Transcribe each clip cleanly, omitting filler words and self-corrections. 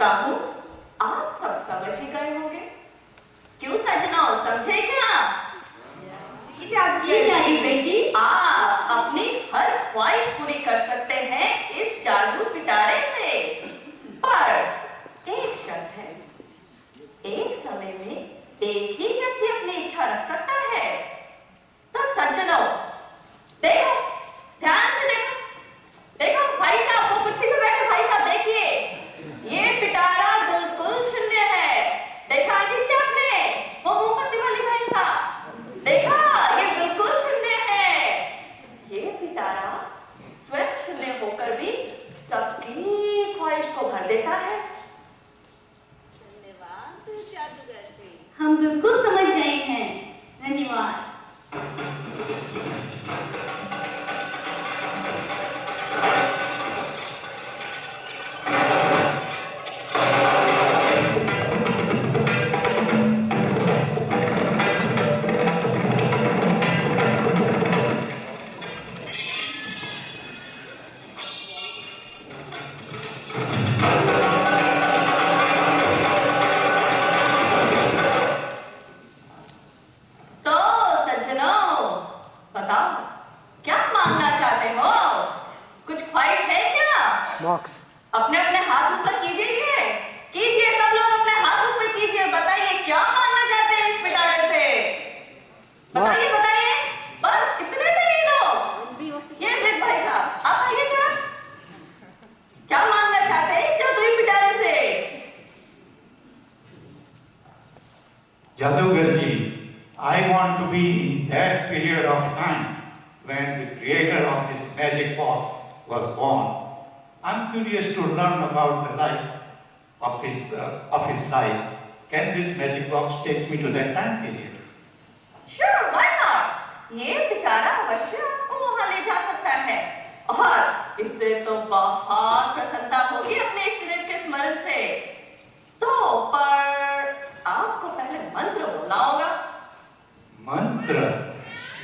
लगता हूँ आप सब समझ ही गए होंगे। क्यों सजनाओ, समझे क्या? जी बेटी, आप अपनी हर ख्वाहिश पूरी कर सकते हैं इस जादू पिटारे से, पर एक शर्त है। एक समय में एक ही व्यक्ति अपनी इच्छा रख सकता है। तो सज्जनों, देखो, ध्यान से देखो, देखो भाई साहब, वो कुर्सी पे बैठे भाई साहब, देखिए ये पिटारा बिल्कुल शून्य है। देखा आंटी जी आपने, वो मोमबत्ती वाली भाई साहब, देखा ये बिल्कुल शून्य है। ये पिटारा स्वयं शून्य होकर भी सबकी ख्वाहिश को भर देता है। धन्यवाद जादूगर जी। हम बिल्कुल समझ गए हैं, धन्यवाद। अपने अपने हाथ ऊपर कीजिए, कीजिए, सब लोग अपने हाथ ऊपर कीजिए। बताइए क्या मांगना चाहते हैं इस पिटारे से? बताइए बताइए, बस इतने से ही लोग। ये वृद्ध भाई साहब, आप आइए जरा, क्या मांगना चाहते हैं इस जादुई पिटारे से? जादूगर जी, I want to be in that period of time when the creator of this magic box was born. I'm curious to learn about the life of his life. Can this magic box takes me to that time period? Sure, why not? ये पिटारा अवश्य आपको वहां ले जा सकता है, और इससे तो बहुत प्रसन्नता होगी अपने इष्टदेव के स्मरण से। तो पर आपको पहले मंत्र बोलना होगा। मंत्र?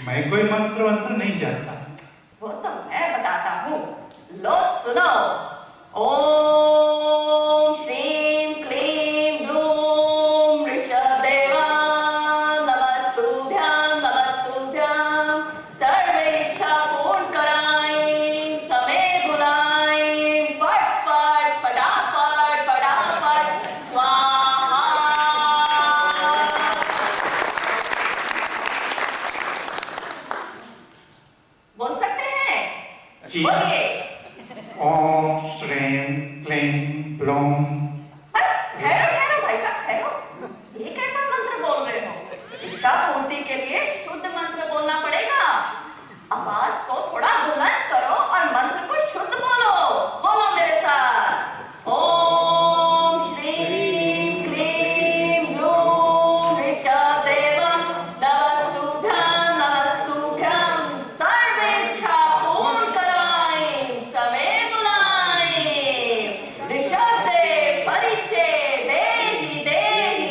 मैं कोई मंत्र नहीं जानता। वो तो मैं बताता हूँ, लो सुनो। ओम श्रीं क्लीं ब्लूं ऋषभदेवा नमस्तुभ्यां नमस्तुभ्यां, सर्वे इच्छा पूर्ण कराएं, समय बुलाएं, फट फट फटाफट फटाफट स्वाहा। बोल सकते हैं? बोलिए। ओम श्रीं क्लीं ब्लूं। ठहरो भाई साहब, ठहरो। ये कैसा मंत्र बोल रहे हो? इच्छा पूर्ति के लिए शुद्ध मंत्र बोलना पड़ेगा। आवाज को थोड़ा बुलंद करो और मंत्र को शुद्ध बोलो। बोलो मेरे साथ। ओम श्रीं क्लीं ब्लूं ऋषभदेवं नमस्तुभ्यां नमस्तुभ्यां, सर्वे इच्छा पूर्ण कराएं, समय बुलाएं, ऋषभदेव परिचय देहि देहि,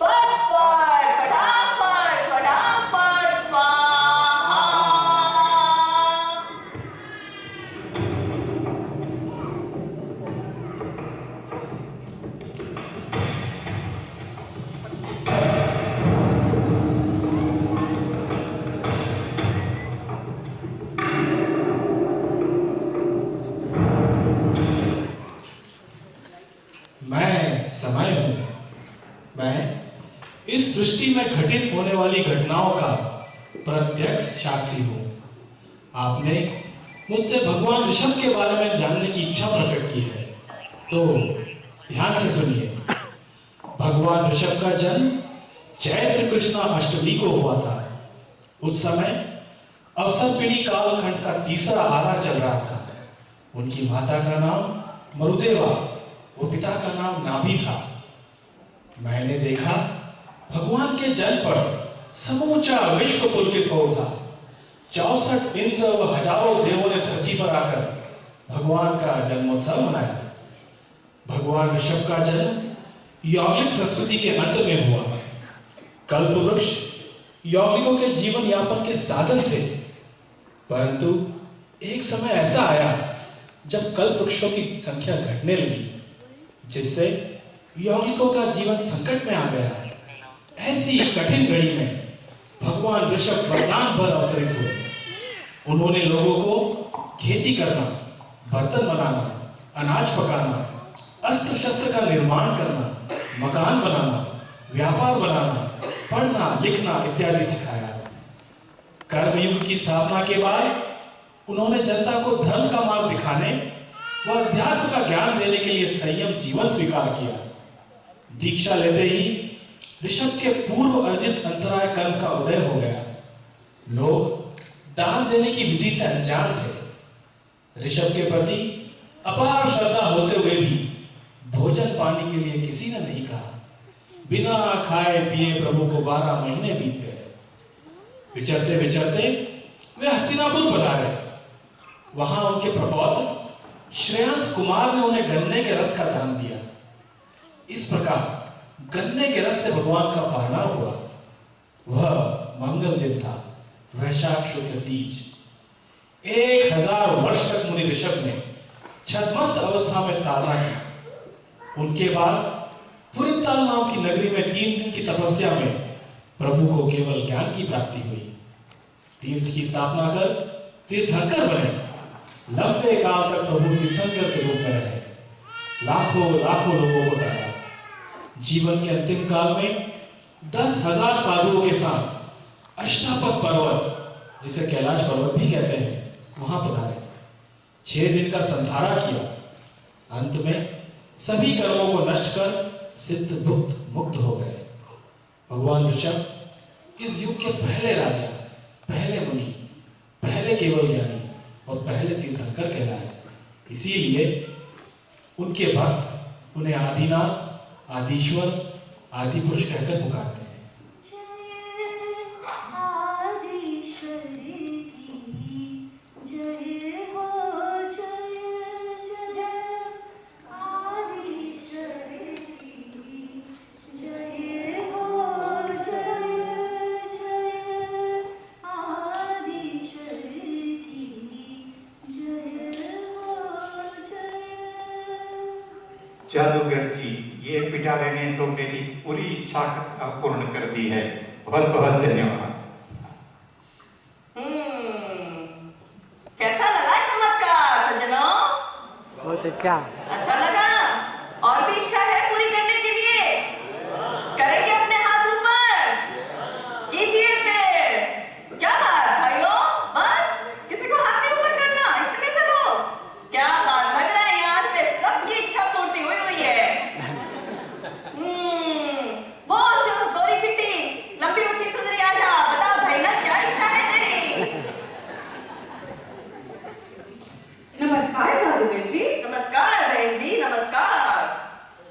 फट फट फटाफट फटाफट स्वाहा। मैं समय हूँ। मैं इस सृष्टि में घटित होने वाली घटनाओं का प्रत्यक्ष साक्षी हूँ। आपने मुझसे भगवान ऋषभ के बारे में जानने की इच्छा प्रकट की है, तो ध्यान से सुनिए। भगवान ऋषभ का जन्म चैत्र कृष्णा अष्टमी को हुआ था। उस समय अवसर पीढ़ी कालखंड का तीसरा आरा चल रहा था। उनकी माता का नाम मरुदेवा, वो पिता का नाम नाभि था। मैंने देखा भगवान के जन्म पर समूचा विश्व पुलकित हो उठा। 64 इंद्र व हजारों देवों ने धरती पर आकर भगवान का जन्मोत्सव मनाया। भगवान ऋषभ का जन्म यौगिक संस्कृति के अंत में हुआ। कल्प वृक्ष यौगिकों के जीवन यापन के साधन थे, परंतु एक समय ऐसा आया जब कल्प वृक्षों की संख्या घटने लगी। जिससे यौगिकों का जीवन संकट में आ गया। ऐसी कठिन घड़ी में भगवान ऋषभ वरदान पर अवतरित हुए। उन्होंने लोगों को खेती करना, बर्तन बनाना, अनाज पकाना, अस्त्र शस्त्र का निर्माण करना, मकान बनाना, व्यापार बनाना, पढ़ना लिखना इत्यादि सिखाया। कर्मयुग की स्थापना के बाद उन्होंने जनता को धर्म का मार्ग दिखाने व अध्यात्म का ज्ञान देने के लिए संयम जीवन स्वीकार किया। दीक्षा लेते ही ऋषभ के पूर्व अर्जित अंतराय कर्म का उदय हो गया। लोग दान देने की विधि से अनजान थे। ऋषभ के प्रति अपार श्रद्धा होते हुए भी भोजन पानी के लिए किसी ने नहीं कहा। बिना खाए पिए प्रभु को 12 महीने बीत गए। विचरते विचरते वे हस्तिनापुर पधारे। वहां उनके प्रपौत्र श्रेयांस कुमार ने उन्हें गन्ने के रस का दान दिया। इस प्रकार गन्ने के रस से भगवान का पारणा हुआ। वह मंगल दिन था, वैशाख शुक्ल तीज। 1000 वर्ष तक मुनि ऋषभ ने छद्मस्त अवस्था में साधना की। उनके बाद पुरिताल नाम की नगरी में 3 दिन की तपस्या में प्रभु को केवल ज्ञान की प्राप्ति हुई। तीर्थ की स्थापना कर तीर्थंकर बने। लंबे काल तक प्रभु तीर्थंकर के रूप में रहे। लाखों लाखों लोगों को तराया। जीवन के अंतिम काल में 10,000 साधुओं के साथ अष्टापद पर्वत, जिसे कैलाश पर्वत भी कहते हैं, वहां पधारे। 6 दिन का संधारा किया। अंत में सभी कर्मों को नष्ट कर सिद्ध बुद्ध मुक्त हो गए। भगवान ऋषभ इस युग के पहले राजा, पहले मुनि, पहले केवल ज्ञानी और पहले तीर्थंकर कहलाए। इसीलिए उनके भक्त उन्हें आदिनाथ, आदिश्वर, आदि पुरुष कहकर पुकारते हैं। जादूगर जी, ये पिटारे ने तो मेरी पूरी इच्छा पूर्ण कर दी है। बहुत बहुत धन्यवाद। कैसा लगा चमत्कार सज्जनों? बहुत अच्छा। अच्छा लगा? और भी इच्छा है पूरी करने के लिए? करेंगे अपने हाथ ऊपर, कीजिए फिर। क्या बात भाइयों, बस किसी को हाथ नहीं ऊपर करना, इतने से लोग? क्या बात, लग रहा है यहाँ पे सबकी इच्छा पूर्ति हुई हुई है। वो चल गोरी चिट्टी, लंबी ऊंची सुंदरी आजा, बता भाई ना क्या इच्छा है तेरी? नमस्कार जादूगर जी। नमस्कार बहन जी, नमस्कार।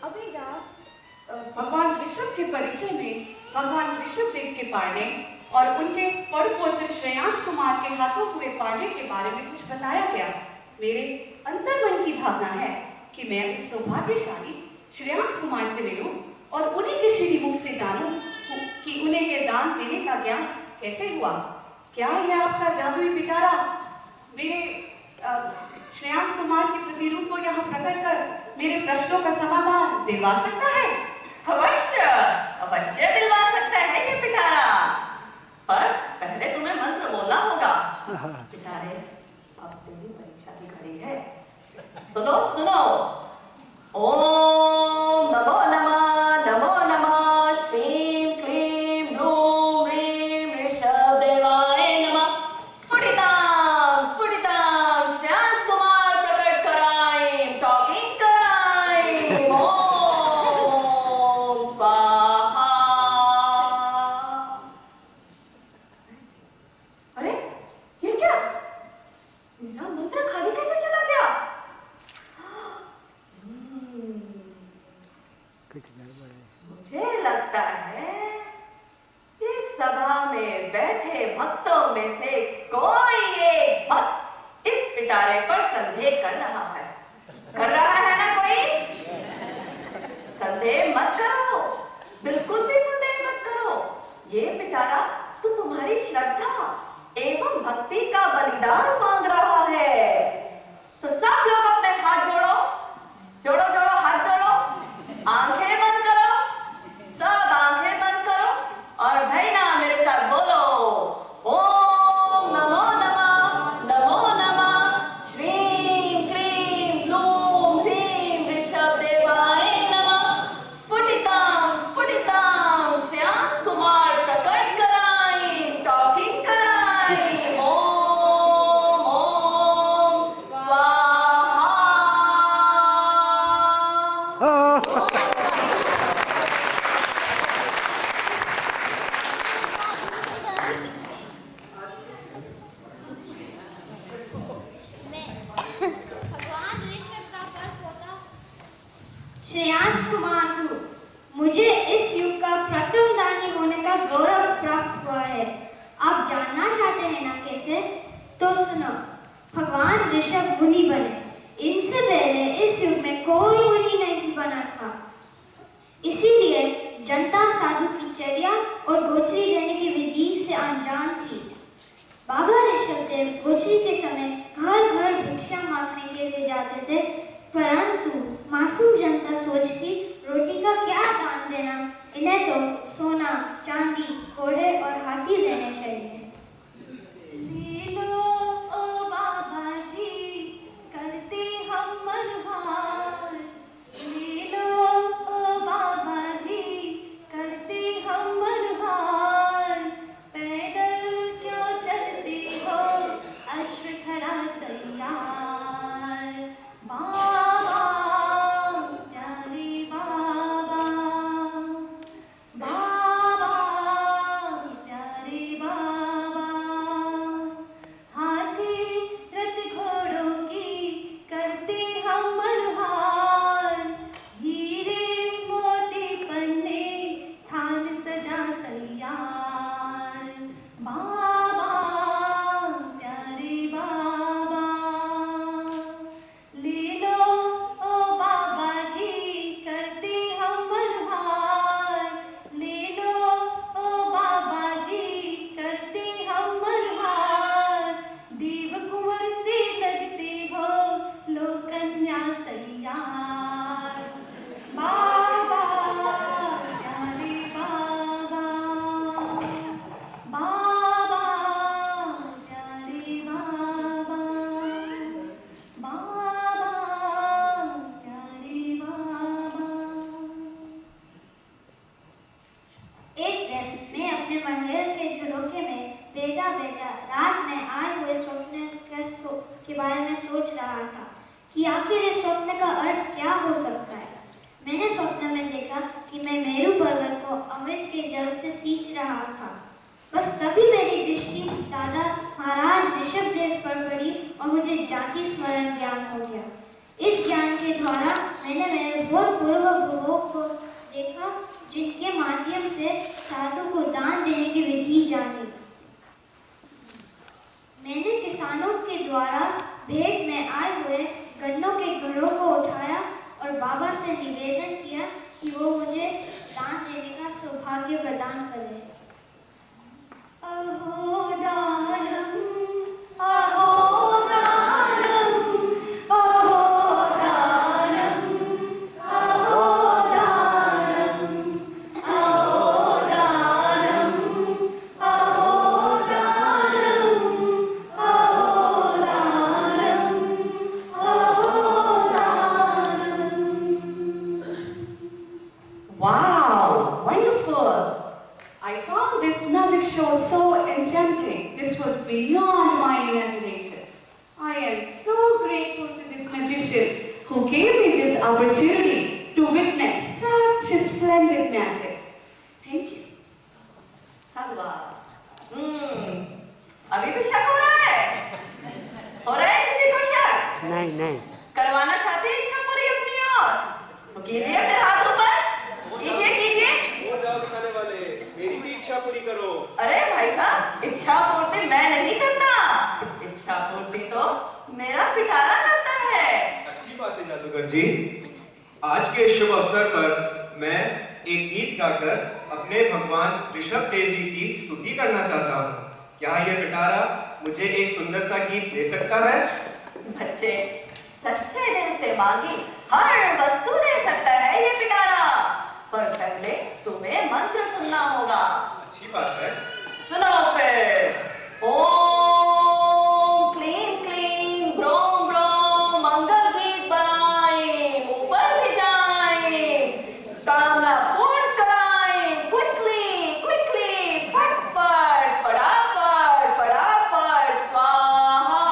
अभी रात भगवान ऋषभ के परिचय में भगवान ऋषभ देव के पारने और उनके पड़पोत्र श्रेयांस कुमार के हाथों हुए पारने के बारे में कुछ बताया गया। मेरे अंतर्मन की भावना है कि मैं इस सौभाग्यशाली श्रेयांस कुमार से मिलूं और उन्हीं के श्रीमुख से जानूं कि उन्हें यह दान देने का ज्ञान कैसे हुआ। क्या यह आपका जादुई पिटारा मेरे श्रेयांस कुमार के प्रतिरूप को यहाँ प्रकट कर मेरे प्रश्नों का समाधान दिलवा सकता है? अवश्य अवश्य दिलवा सकता है ये पिटारा, पर पहले तुम्हें मंत्र बोलना होगा। पिटारे, अब तेरी परीक्षा की घड़ी है। सुनो सुनो। ओम नमो नमः, नमो नमः, श्रीं क्लीं ब्लूं ह्रीं ऋषभ देवाय नमः। स्फुटितां स्फुटितां श्रेयांस कुमार प्रकट कराएं, टॉकिंग कराएं। ओम स्वाहा। अरे ये क्या, मेरा मंत्र खाली कैसे चला गया? मुझे लगता है इस सभा में बैठे भक्तों में से कोई एक भक्त इस पिटारे पर संदेह कर रहा है। कर रहा है ना कोई? संदेह मत करो, बिल्कुल भी संदेह मत करो। ये पिटारा तो तुम्हारी श्रद्धा एवं भक्ति का बलिदान मांग रहा है। तो सब लोग अपने हाथ जोड़ो, जोड़ो जोड़ो हाथ जोड़ो। भगवान ऋषभ मुनि बने। इनसे पहले इस युग में कोई मुनि नहीं बना था। इसीलिए जनता साधु की चर्या और गोचरी देने की विधि से अनजान थी। बाबा ऋषभ देव गोचरी के समय घर घर भिक्षा मांगने के लिए जाते थे, परंतु मासूम जनता सोचती रोटी का क्या दान देना, इन्हें तो सोना, चांदी, घोड़े और हाथी देने चाहिए। ले लो ओ बाबा जी, करते हम मनहार। ले लो ओ बाबा जी, करते हम मनहार। पैदल क्यों चलती हो, अश्व खड़ा तैयार। बाबा प्यारे बाबा, बाबा प्यारे बाबा। हाथी रथ घोड़ों की करते हम मनहार। हीरे मोती पन्ने थान सजा तैयार। बाबा प्यारे बाबा, ले लो ओ बाबा जी, करते हम मनहार। ले लो ओ बाबा जी, करते हम मनहार। देव कुंवर से लगते हो, लो कन्या तैयार। बाबा प्यारे बाबा, बाबा प्यारे बाबा, बाबा प्यारे बाबा। एक दिन मैं अपने महल के झरोखे में बेटा बेटा रात में आए हुए स्वप्न के बारे में सोच रहा था कि आखिर इस स्वप्न का अर्थ क्या हो सकता है। मैंने स्वप्न में देखा कि मैं मेरू पर्वत को अमृत के जल से सींच रहा था। बस तभी मेरी दृष्टि दादा महाराज ऋषभ देव पर पड़ी और मुझे जाति स्मरण ज्ञान हो गया। इस ज्ञान के द्वारा मैंने मेरे भूतपूर्व गुरुओं को देखा, जिनके माध्यम से साधु को दान देने की विधि जानी। मैंने किसानों के द्वारा भेंट में आए हुए गन्नों के घड़ों को उठाया और बाबा से निवेदन किया कि वो मुझे दान देने का सौभाग्य प्रदान करें। अहो दानम, अहो दानम, अहो दानम, अहो दानम, अहो दानम, अहो दानम, अहो दानम, अहो दानम। Wow, wonderful! I found this magic show so enchanting. This was beyond my imagination. I am so grateful to this magician who gave me this opportunity to witness such a splendid magic. Thank you. अभी भी शक हो रहा है? हो रहा है किसी को शक? नहीं नहीं करवाना चाहते हैं इच्छा पूरी अपनी ओर? तो कीजिए फिर हाथ ऊपर, कीजिए कीजिए। हो जाओ दिखाने वाले, मेरी भी इच्छा पूरी करो। अरे भाई साहब, इच्छा पूर्ति मैं नहीं करता, इच्छा पूर्ति तो मेरा पिटारा करता है। अच्छी बात है जादूगर जी। आज के शुभ अवसर पर मैं एक गीत गाकर अपने भगवान ऋषभ देव जी की स्तुति करना चाहता हूँ। क्या यह पिटारा मुझे एक सुंदर सा गीत दे सकता है? बच्चे, सच्चे दिल से मांगी हर वस्तु दे सकता है ये पिटारा, पर पहले तुम्हें मंत्र सुनना होगा। अच्छी बात है। सुनो फिर। ओम क्लीं क्लीं ब्रोम ब्रोम मंगल गीत बनाए, ऊपर भी जाए, कामना पूर्ण कराए, क्विकली क्विकली, फट फट, फटाफट फटाफट, स्वाहा।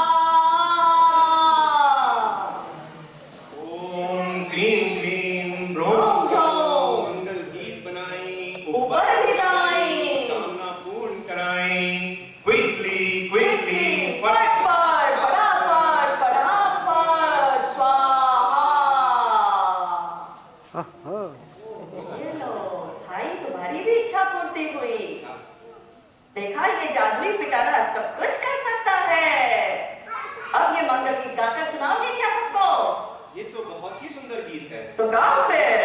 ओम क्लीं क्लीं ब्रोम ब्रोम मंगल गीत बनाई, ऊपर भी जाए, कामना पूर्ण कराई, क्विकली ये मंगल गीत गाकर सुनाओगे क्या सबको? ये तो बहुत ही सुंदर गीत है। तो गाओ फिर।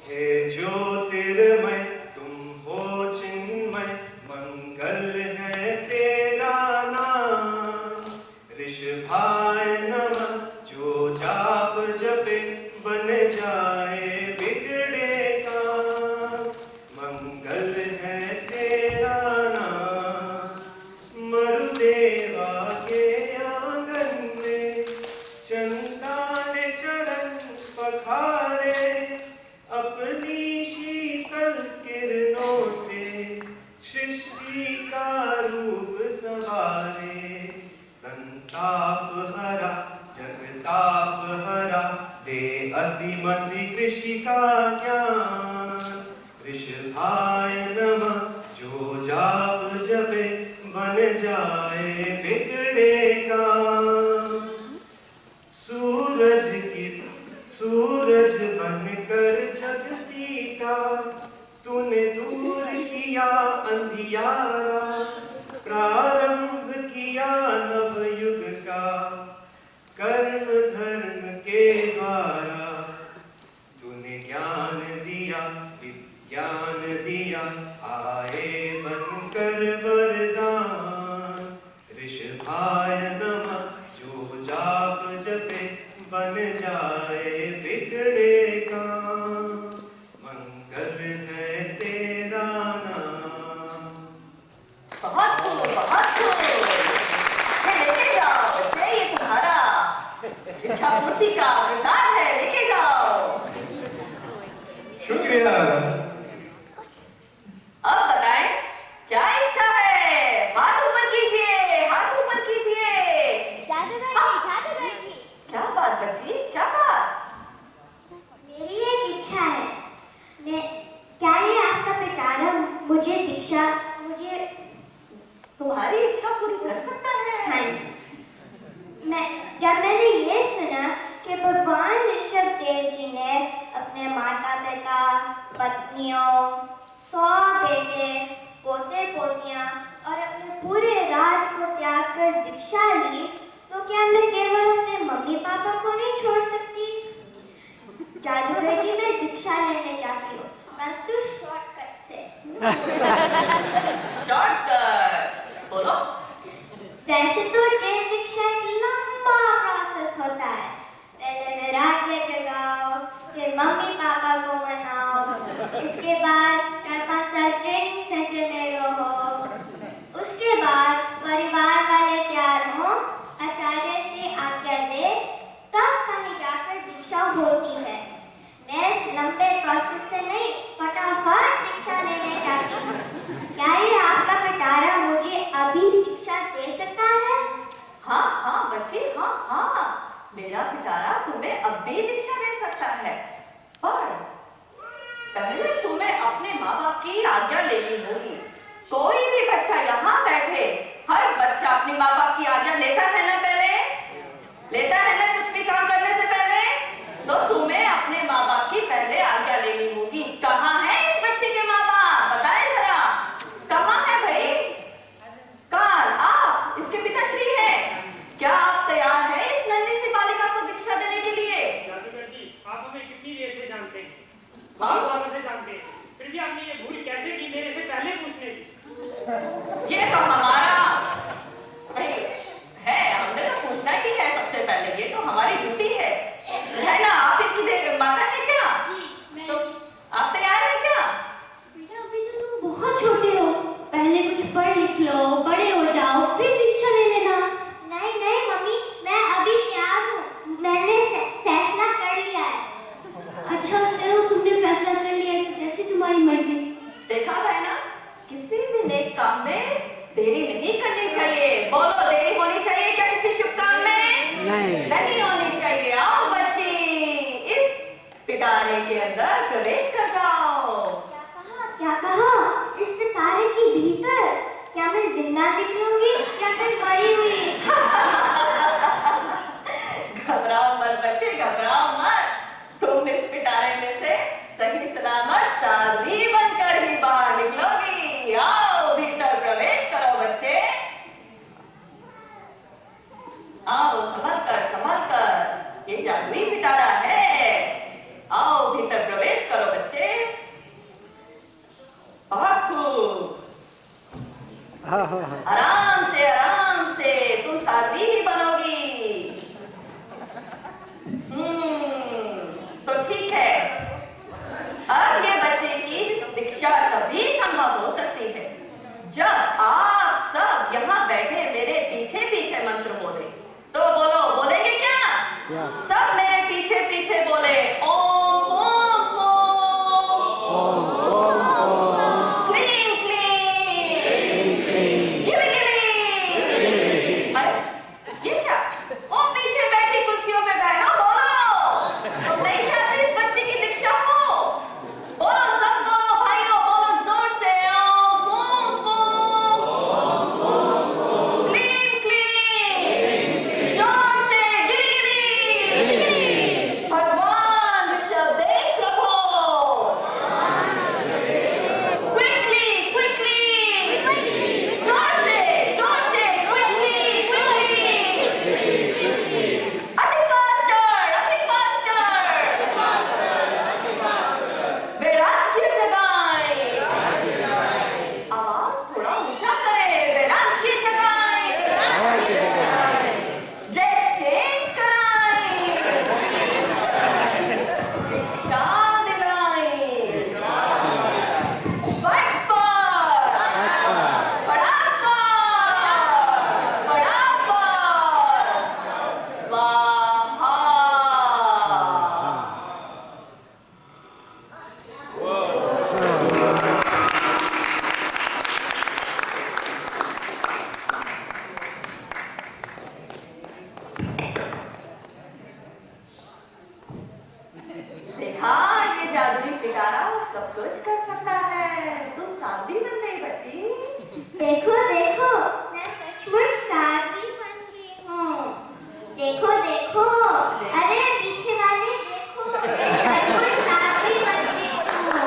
हे ज्योतिर्मय तुम हो चिन्मय, मंगल है तेरा नाम। ऋषभाय नमः जो जाप जपे, बन जाए बिगड़े काम। मंगल है तेरा नाम। मरुदेवा के आंगन में चंदा ने चरण पखारे, अपनी शीतल किरणों से सृष्टि का रूप संवारे। संताप हरा जगताप हरा, दे असीम सी कृषि का ज्ञान। ऋषभाय नमः जो जाप जपे, बन जाए बिगड़े काम। सूरज बनकर जगती का, तूने दूर किया अंधियारा। प्रारंभ किया नवयुग का, कर्म धर्म के द्वारा। तूने ज्ञान दिया विज्ञान दिया, आए बनकर वरदान। ऋषभाय नमः जो जाप जपे, बन जाए बिगड़े काम। मंगल है तेरा नाम। बहुत खूब, बहुत खूब। ये लेके जाओ बच्चे, ये तुम्हारा इच्छा पूर्ति का प्रसाद है, लेके जाओ। शुक्रिया। अब बताएं क्या इच्छा है? हाथ ऊपर कीजिए, हाथ ऊपर कीजिए। जादूगर जी। क्या बात बच्ची, क्या बात? मेरी एक इच्छा है। क्या ये आपका पिटारा मुझे दीक्षा, मुझे तुम्हारी इच्छा पूरी कर सकता है? हाँ। जब मैंने ये सुना कि भगवान ऋषभ देव जी ने अपने माता पिता, पत्नियों, 100 बेटे, पोते पोतियां और अपने पूरे राज को त्याग कर दीक्षा ली, तो क्या मैं केवल अपने मम्मी पापा को नहीं छोड़ सकती? जादूगर जी, मैं दीक्षा लेने जाती हूँ, परंतु शॉर्टकट से। शॉर्टकट बोलो। वैसे तो जैन दीक्षा एक लंबा प्रोसेस होता है। पहले वैराग्य जगाओ, फिर मम्मी पापा को मनाओ, इसके बाद 4-5 साल ट्रेनिंग सेंटर में रहो, उसके बाद परिवार वाले तैयार हो, आचार्य से आज्ञा दे, तब कहीं जाकर दीक्षा होती है। मैं इस लंबे प्रोसेस से नहीं, फटाफट दीक्षा लेने जाती हूँ। क्या ये आपका पिटारा मुझे अभी दीक्षा दे सकता है? हाँ हाँ बच्ची, हाँ हाँ, मेरा पिटारा तुम्हें अब भी दीक्षा दे सकता है, पर पहले तुम्हें अपने माँ बाप की आज्ञा लेनी होगी। कोई भी बच्चा यहाँ बैठे, हर बच्चा अपने माँ बाप की आज्ञा लेता है ना? पहले लेता है ना, कुछ भी काम करने से पहले। तो तुम्हें अपने माँ बाप की पहले आज्ञा लेनी होगी। कहाँ है इस बच्चे के माँ बाप? बताए जरा, कहाँ है भाई? काल, आप इसके पिताश्री हैं। क्या आप तैयार हैं इस नन्ही सी बालिका को दीक्षा देने के लिए? जादूगर जी, आप हमें कितनी देर से जानते हैं? हाँ? बहुत सालों से जानते हैं, फिर भी आपने ये भूल कैसे की मेरे से पहले पूछने की? ये तो हमारा भाई है, हमने तो पूछना ही है सबसे पहले, ये तो हमारी ड्यूटी है ना? आप इनकी देर माता है क्या? तो आप तैयार हैं क्या? बेटा, अभी तो तुम बहुत छोटे हो, पहले कुछ पढ़ लिख लो, बड़े हो जाओ, फिर दीक्षा ले लेना। नहीं नहीं मम्मी, मैं अभी तैयार हूँ, मैंने फैसला कर लिया है। अच्छा चलो, तुमने फैसला कर लिया है, जैसे तुम्हारी मर्जी। देखा है ना, किसी भी नेक काम में देरी नहीं करनी चाहिए। बोलो, देरी होनी चाहिए क्या किसी शुभ काम में? नहीं होनी चाहिए। आओ बच्ची, इस पिटारे के अंदर प्रवेश कर जाओ। क्या कहा? इस सितारे के भीतर क्या मैं जिंदा दिखूंगी या फिर मरी हुई? घबराओ मत बच्चे, घबराओ मत। तुम इस पिटारे में से सही सलामत साध्वी बनकर ही बाहर निकलोगी। आओ भीतर प्रवेश करो बच्चे। आओ संभल कर, ये जादुई पिटारा है। आओ भीतर प्रवेश करो बच्चे। बहुत खूब, आराम से तुम साध्वी ही बनोगी। तो ठीक है, अब ये बच्चे की दीक्षा तभी संभव हो सकती है जब आप सब यहाँ बैठे मेरे पीछे पीछे मंत्र बोले। तो बोलेंगे क्या? सब मेरे पीछे पीछे बोले ओम ओम ओम, क्लीं क्लीं, गिली गिली। अरे ये क्या? ओ पीछे बैठी कुर्सियों पे बैठो, बोलो। तुम नहीं चाहते इस बच्चे की दीक्षा हो? बोलो, सब बोलो भाइयों, बोलो जोर से ओम ओम ओम, क्लीं क्लीं, जोर से गिली गिली। भगवान ऋषभ देव प्रभु, क्विकली क्विकली, जोर से क्विकली क्विकली, अधिक फास्टर, वैराग्य जगाएं, आवाज थोड़ा ऊंचा करें, वैराग्य जगाएं, ड्रेस चेंज कराएं, दीक्षा दिलाएं, फटाफट, स्वाहा। देखा, ये जादुई पिटारा सब कुछ कर सकता है। तुम साध्वी बन गई बच्ची। देखो देखो, मैं सचमुच साध्वी बन गई हूँ। देखो देखो, अरे पीछे वाले देखो, मैं सचमुच साध्वी बन गई हूँ।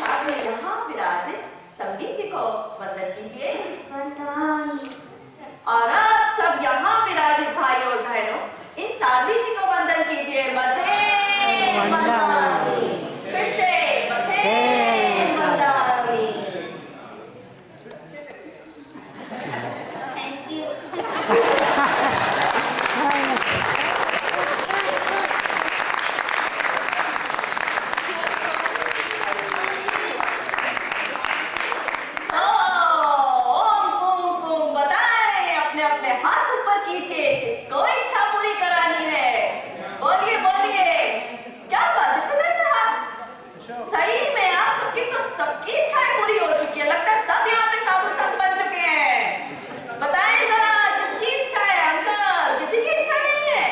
साध्वी यहाँ विराजित संगीत जी को वंदन कीजिए। वंदन। और अब सब यहाँ विराजित भाई और बहनों, इन साध्वी जी को वंदन कीजिए। मथे वंदनामि, फिर से मथे वंदनामि। Thank you. ओम फूम फूम बताएं, अपने अपने हाथ ऊपर कीजिए, किसको इच्छा पूरी करानी है? बोलिए बोलिए, क्या बात है तुम्हें साहब? सही में आप सबकी तो सबकी इच्छाएं पूरी हो चुकी है। लगता है सब यहाँ पे साधु संत बन चुके हैं। बताएं जरा, किसकी इच्छा है? अंकल, किसी की इच्छा नहीं है?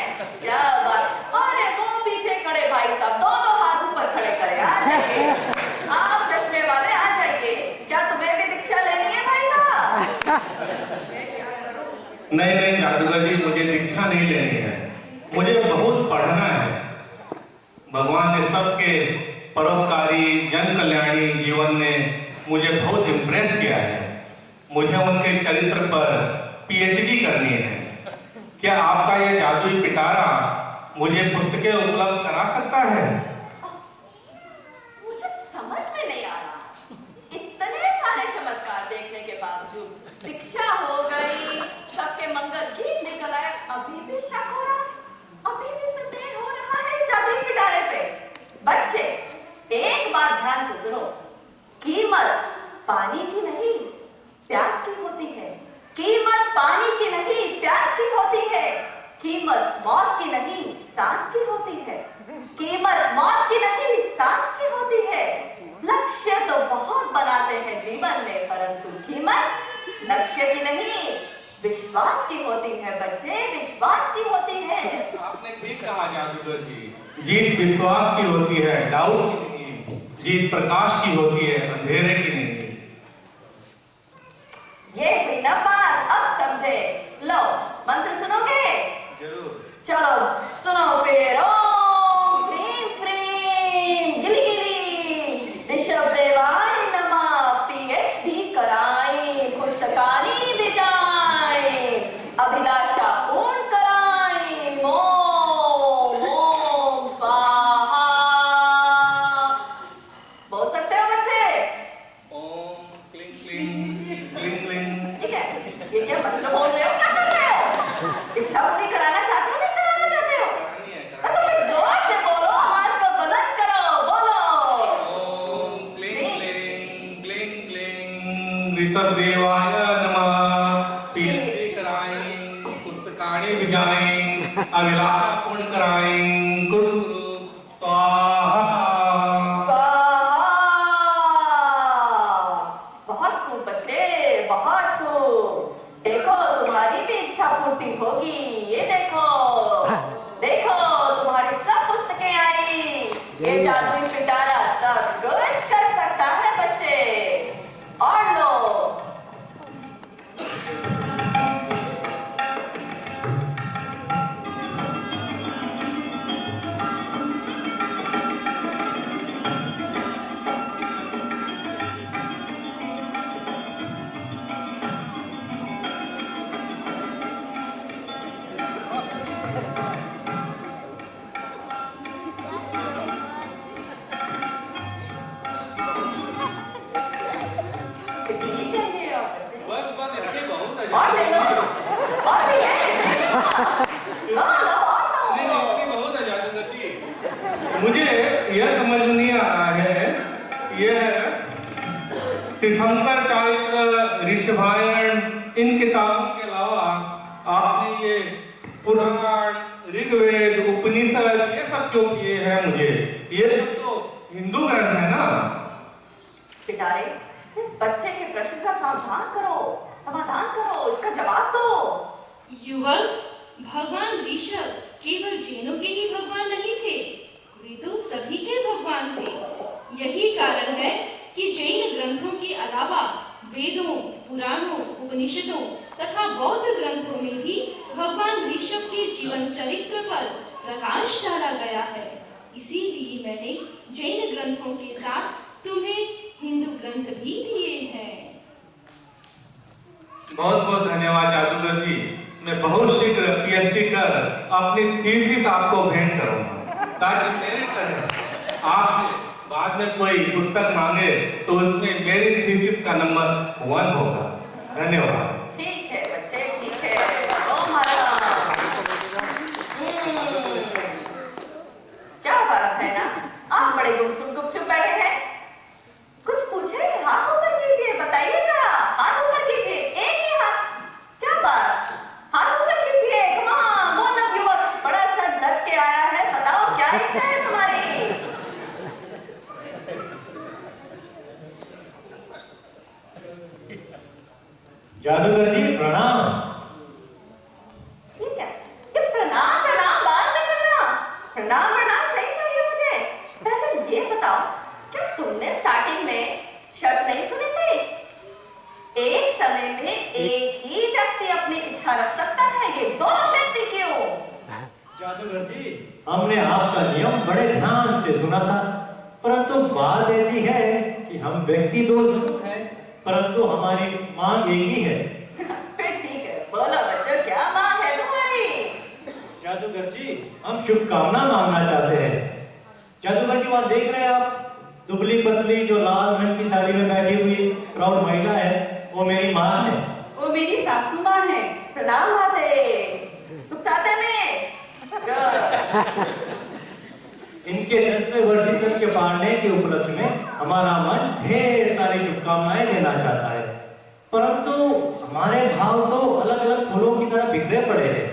क्या बात। अरे वो पीछे खड़े भाई साहब, दोनों हाथ ऊपर खड़े करें। आ जाइए, आप चश्मे वाले आ जाइए। क्या तुम्हें भी दीक्षा लेनी है भाई साहब? नहीं जादूगर जी, मुझे दीक्षा नहीं लेनी है, मुझे बहुत पढ़ना है। भगवान ने सबके परोपकारी जन कल्याणी जीवन ने मुझे बहुत इम्प्रेस किया है। मुझे उनके चरित्र पर पीएचडी करनी है। क्या आपका ये जादुई पिटारा मुझे पुस्तकें उपलब्ध करा सकता है? मुझे समझ में नहीं आ रहा, इतने सारे चमत्कार देखने के बावजूद दीक्षा हो गई, सबके मंगल गीत निकल आए, अभी भी शक हो रहा, अभी भी संदेह हो रहा है इस जादुई पिटारे पे। बच्चे, एक बात ध्यान से सुनो, कीमत पानी की नहीं प्यास की होती है। कीमत पानी की नहीं प्यास की होती है। कीमत मौत की नहीं सांस की होती है। कीमत मौत की नहीं सांस की होती है। लक्ष्य तो बहुत बनाते हैं जीवन में, परंतु कीमत लक्ष्य की नहीं विश्वास की होती है। बच्चे, विश्वास की होती है। आपने ठीक कहा जादूगर जी, जीत विश्वास की होती है, डाउट की नहीं। जीत प्रकाश की होती है, अंधेरे की नहीं। ये हुई ना बात, अब समझे। लो, मंत्र सुनोगे? जरूर। चलो सुनो फिर। ओम ह्रीं श्रीं गिली गिली ऋषभ देवाय नमः। पीएचडी कराई, पुस्तकानी छिप जाएं, अभिलाषा पूर्ण कराएं। गुरु गुरु स्वाहा। बहुत खूब बच्चे, बहुत खूब। देखो तुम्हारी भी इच्छा पूर्ति होगी। ये देखो, देखो तुम्हारी सब पुस्तकें आई। ये जादुई पिटारा सब कुछ कर सकता है बच्चे। और लो, और ले लो, और भी है। मुझे यह समझ नहीं आ रहा है, यह तीर्थंकर चारित्र, ऋषभायन, इन किताबों के अलावा आपने ये पुराण, ऋग्वेद, उपनिषद ये सब क्यों किए हैं? मुझे ये सब तो हिंदू ग्रंथ है ना। पिटारे, इस बच्चे के प्रश्न का समाधान करो, इसका जवाब दो। युवक, भगवान ऋषभ केवल जैनों के ही भगवान नहीं थे, वे तो सभी के भगवान थे। यही कारण है कि जैन ग्रंथों के अलावा वेदों, पुराणों, उपनिषदों तथा बौद्ध ग्रंथों में भी भगवान ऋषभ के जीवन चरित्र पर प्रकाश डाला गया है। इसीलिए मैंने जैन ग्रंथों के साथ तुम्हें हिंदू ग्रंथ भी दिए हैं। बहुत बहुत धन्यवाद जादूगर जी। मैं बहुत शीघ्र पीएचडी कर अपनी थीसिस आपको भेंट करूंगा, ताकि मेरी तरह आपसे बाद में कोई पुस्तक मांगे तो उसमें मेरी थीसिस का नंबर 1 होगा। धन्यवाद। ठीक है बच्चे, ठीक है। ओ महाराज, क्या बात है ना, आप बड़े गुपचुप बैठे हैं। कुछ पूछे? हाथ ऊपर कीजिए, बताइए जरा, हाथ ऊपर कीजिए, एक ही हाथ। क्या बात, हाथ ऊपर कीजिए। कम ऑन, बोल अब युवक, बड़ा सच धज के आया है, बताओ क्या इच्छा है तुम्हारी? जादूगर जी प्रणाम। ठीक है, ये प्रणाम बाद में करना। प्रणाम चाहिए मुझे। पहले ये बताओ, क्या तुमने स्टार्टिंग में शर्त नहीं सुनी थी? एक समय में एक ही व्यक्ति अपनी इच्छा रख सकता है, ये 2 व्यक्ति क्यों? जादूगर जी, हमने आपका नियम बड़े ध्यान से सुना था, परंतु बात ऐसी है कि हम व्यक्ति 2 जरूर हैं, परंतु हमारी मांग एक ही है। फिर ठीक है, बोलो बच्चों, क्या मांग है तुम्हारी? जादूगर जी, हम शुभकामना मांगना चाहते हैं। जादूगर जी, वहाँ देख रहे हैं आप, दुबली पतली जो लाल रंग की साड़ी में बैठी हुई प्रौढ़ महिला है, वो मेरी माँ है। वो मेरी सासू माँ है। प्रणाम माते, सुख साथे में। इनके 10वें वर्षीकरण के पारने के उपलक्ष्य में हमारा मन ढेर सारी शुभकामनाएं देना चाहता है, परंतु हमारे भाव तो अलग अलग फूलों की तरह बिखरे पड़े हैं।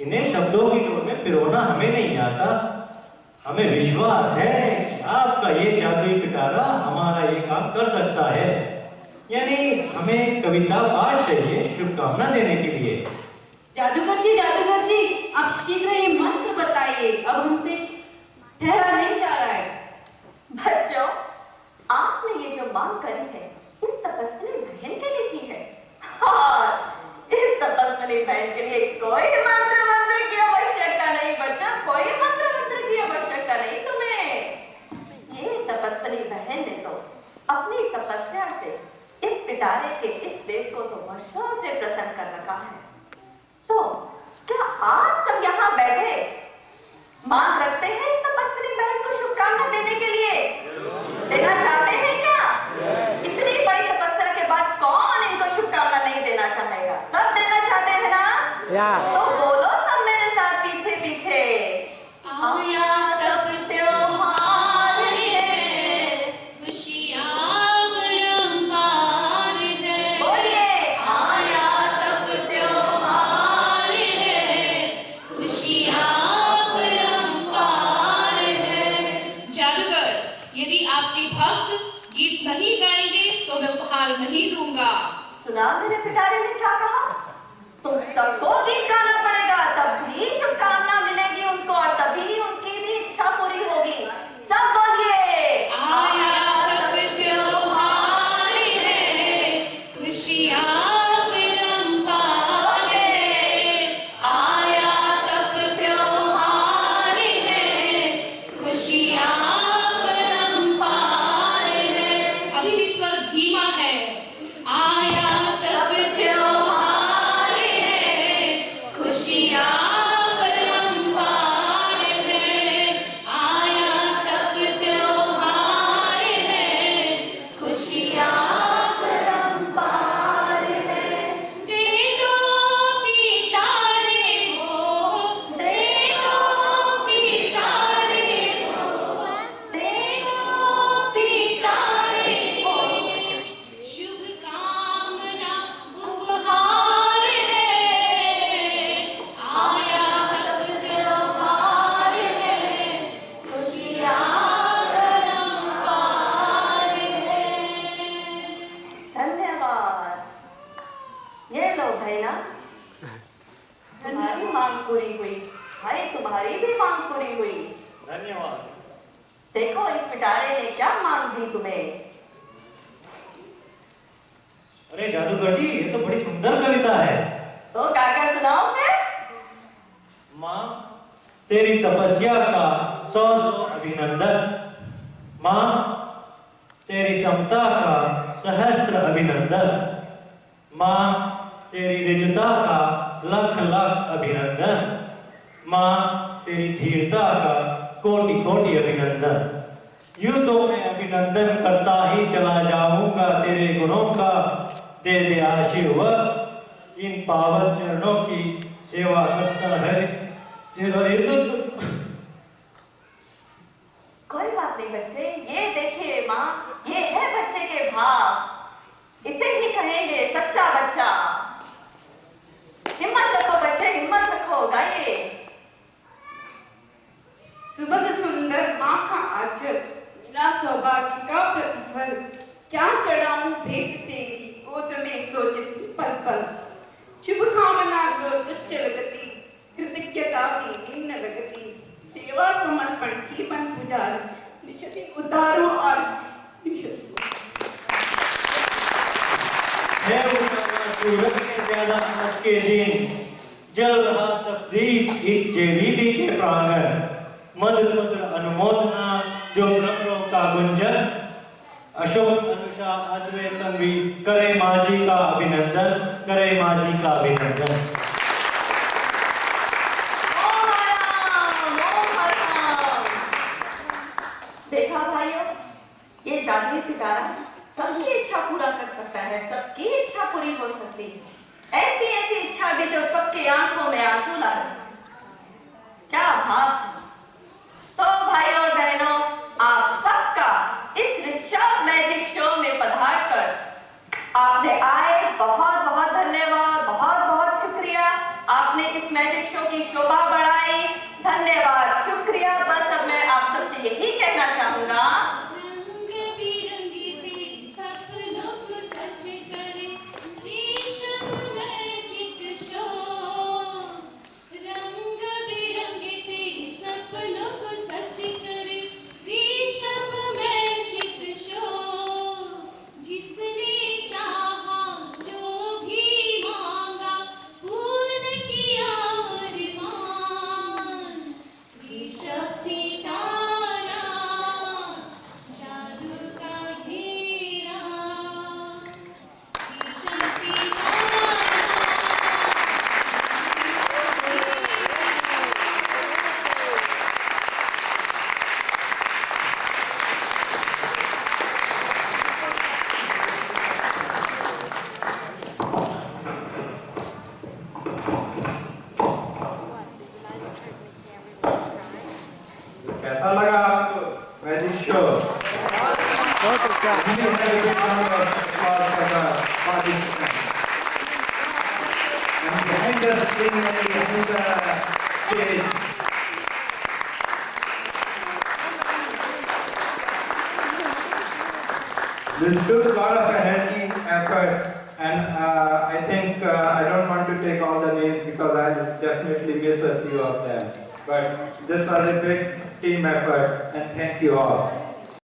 इन्हें शब्दों की डोर में पिरोना हमें नहीं आता। हमें विश्वास है कि आपका ये जादुई पिटारा हमारा ये काम कर सकता है। यानी हमें कविता पाठ चाहिए शुभकामना देने के लिए। जादूगर जी, आप शीघ्र ये मंत्र बताइए, अब हमसे ठहरा नहीं जा रहा है। बच्चों, आपने ये जो मांग करी है, इस तपस्वी बहन के लिए की है। हाँ, इस तपस्वी बहन के लिए कोई मंत्र की आवश्यकता नहीं बच्चा, कोई मंत्र की आवश्यकता नहीं तुम्हें। ये तपस्वी बहन ने तो अपनी तपस्या से इस पिटारे के इष्ट देव को तो वर्षों से प्रसन्न कर रखा है। तो क्या आप सब यहाँ बैठे मांग रखते हैं इस तपस्वी बहन को शुभकामना देने के लिए? देना चाहते हैं क्या? इतनी बड़ी तपस्या के बाद कौन इनको शुभकामना नहीं देना चाहेगा? सब देना चाहते हैं ना? तो बोलो सब मेरे साथ पीछे पीछे। आया तब त्योहार है, खुशियाँ बरंबार है। बोलिए, आया तब त्योहार है, पिटारे ने क्या कहा? तुम सबको गीत गाना पड़ेगा, तभी शुभकामना मिलेगी उनको और तभी उनकी भी इच्छा पूरी होगी। सब बोलिए, आया तब त्योहार है, खुशियाँ परंपार है। आया तब त्योहार है, खुशियाँ परंपार है। अभी भी स्वर धीमा है। आया तब त्योहार है, खुशियाँ परंपार है। आया तब त्योहार है, खुशियाँ परंपार है। दे दो पिटारे हो, दे दो पिटारे हो, दे दो पिटारे हो। शुभकामना उपहार है। आया तब त्योहार है, खुशियाँ परंपार है। धन्यवाद। ये लो भैया, तुम्हारी मांग पूरी हुई। भाई तुम्हारी भी मांग पूरी हुई। धन्यवाद। देखो इस पिटारे ने क्या मांग दी तुम्हें। अरे जादूगर जी, ये तो बड़ी सुंदर कविता है। तो गाकर सुनाओ फिर। माँ, तेरी तपस्या का 100 अभिनंदन। माँ, तेरी समता का सहस्त्र अभिनंदन। माँ, तेरी निजता का लख लख अभिनंदन। माँ, तेरी धीरता का कोटि कोटि अभिनंदन। यूं तो मैं अभिनंदन करता ही चला जाऊंगा तेरे गुणों का। दे दे आशीर्वाद, इन पावन चरणों की सेवा करता है तेरा इर्द। कोई बात नहीं बच्चे, ये देखिए माँ, ये है बच्चे के भाव। इसे ही कहेंगे सच्चा बच्चा। हिम्मत रखो बच्चे, हिम्मत रखो, गाइए। सुबह सुंदर माँ का आचर, मिला सौभाग्य का प्रतिफल। क्या चढ़ाऊं भेंट तेरी, गोद में सोचती पल पल। शुभकामना दो तुच्छ लगती, कृतज्ञता भी निम्न लगती। सेवा समर्पण की मन पुजार, निशति उतारो और निशति। है सूरज के ज्यादा आज के दिन, जल रहा तकदीर इस जेवीबी के प्रांगण। मधुर मधुर अनुमोदना जो ब्रह्मों का गुंजन। अशोक अनुषा अद्वैत तन्वी करे माजी का अभिनंदन, करे माजी का अभिनंदन। देखा भाइयों, ये जादुई पिटारा सबकी इच्छा पूरा कर सकता है, सबकी इच्छा पूरी हो सकती है। ऐसी ऐसी इच्छा भी जो सबकी आंखों में आंसू ला दे। क्या भाव। तो भाई और बहनों, आप सबका इस रिश्चर्ड मैजिक शो में पधार कर आपने आए, बहुत बहुत धन्यवाद, बहुत बहुत शुक्रिया। आपने इस मैजिक शो की शोभा बढ़ाई। धन्यवाद, शुक्रिया। बस अब मैं आप सबसे यही कहना चाहूंगा, कैसा लगा आपको मैजिक शो? बहुत अच्छा। This took a lot of energy, effort, And I think I don't want to take all the names because I'll definitely miss a few of them. But this was a big team effort, and thank you all.